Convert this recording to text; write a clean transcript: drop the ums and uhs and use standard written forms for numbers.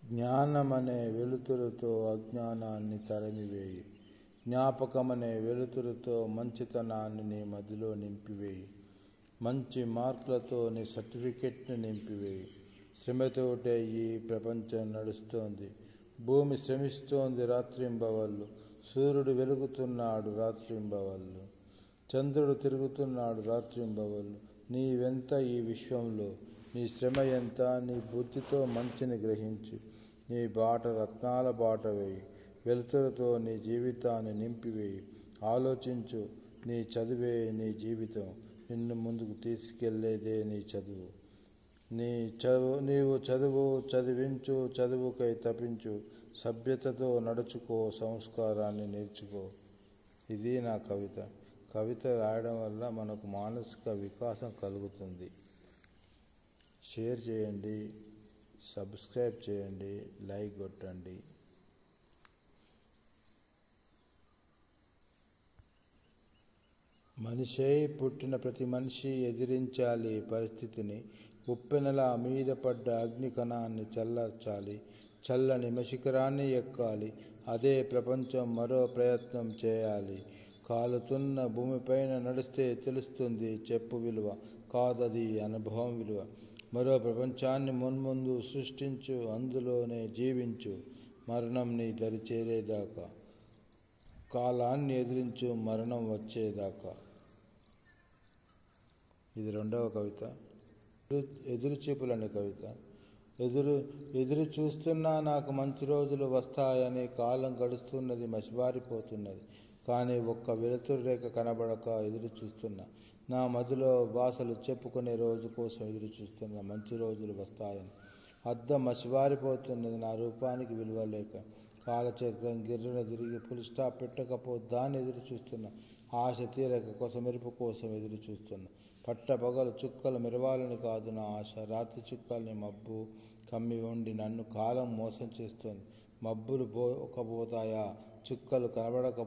జ్ఞానమనే వెలుతురుతో అజ్ఞానాన్ని తరిమివేయి. జ్ఞాపకమనే వెలుతురుతో మంచితనాన్ని నీ మదిలో నింపివేయి. మంచి మార్కులతో నీ సర్టిఫికెట్ని నింపివేయి. శ్రమతోటే ఈ ప్రపంచం నడుస్తోంది. భూమి శ్రమిస్తోంది రాత్రింబవళ్ళు. సూర్యుడు వెలుగుతున్నాడు రాత్రింబవళ్ళు. చంద్రుడు తిరుగుతున్నాడు రాత్రింబవళ్ళు. నీవెంత ఈ విశ్వంలో, నీ శ్రమ ఎంత, నీ బుద్ధితో మంచిని గ్రహించు. నీ బాట రత్నాల బాట వేయి. వెలుతురుతో నీ జీవితాన్ని నింపివేయి. ఆలోచించు, నీ చదువే నీ జీవితం. నిన్ను ముందుకు తీసుకెళ్లేదే నీ చదువు. నీవు చదివించు, చదువుకై తపించు. సభ్యతతో నడుచుకో, సంస్కారాన్ని నేర్చుకో. ఇది నా కవిత. కవిత రాయడం వల్ల మనకు మానసిక వికాసం కలుగుతుంది. షేర్ చేయండి, సబ్స్క్రైబ్ చేయండి, లైక్ కొట్టండి. మనిషై పుట్టిన ప్రతి మనిషి ఎదిరించాలి పరిస్థితిని. ఉప్పెనలా మీద పడ్డ అగ్నికణాన్ని చల్లార్చాలి. చల్లని మశిఖరాన్ని ఎక్కాలి. అదే ప్రపంచం. మరో ప్రయత్నం చేయాలి. కాలుతున్న భూమిపైన నడిస్తే తెలుస్తుంది చెప్పు విలువ. కాదది అనుభవం విలువ. మరో ప్రపంచాన్ని మున్ముందు సృష్టించు. అందులోనే జీవించు. మరణం నీ దరి చేరేదాకా. కాలాన్ని ఎదిరించు మరణం వచ్చేదాకా. ఇది రెండవ కవిత. ఎదురుచూపులనే కవిత. ఎదురు చూస్తున్నా నాకు మంచి రోజులు వస్తాయని. కాలం గడుస్తున్నది, మసిబారిపోతున్నది. కానీ ఒక్క వెలుతురు రేఖ కనబడక ఎదురు చూస్తున్నా. నా మదిలో భాషలు చెప్పుకునే రోజు కోసం ఎదురు చూస్తున్నా. మంచి రోజులు వస్తాయని. అద్దం మసిబారిపోతున్నది నా రూపానికి విలువ లేక. కాలచక్రం గిర్రున తిరిగి ఫుల్ స్టాప్ పెట్టకపోద్దాన్ని ఎదురు చూస్తున్నా. ఆశ తీరక కొసమెరుపు కోసం ఎదురు చూస్తున్నా. పట్టపగలు చుక్కలు మెరవాలని కాదు నా ఆశ. రాత్రి చుక్కల్ని మబ్బు కమ్మి ఉండి నన్ను కాలం మోసం చేస్తోంది. మబ్బులు పోకపోతాయా, చుక్కలు కనబడక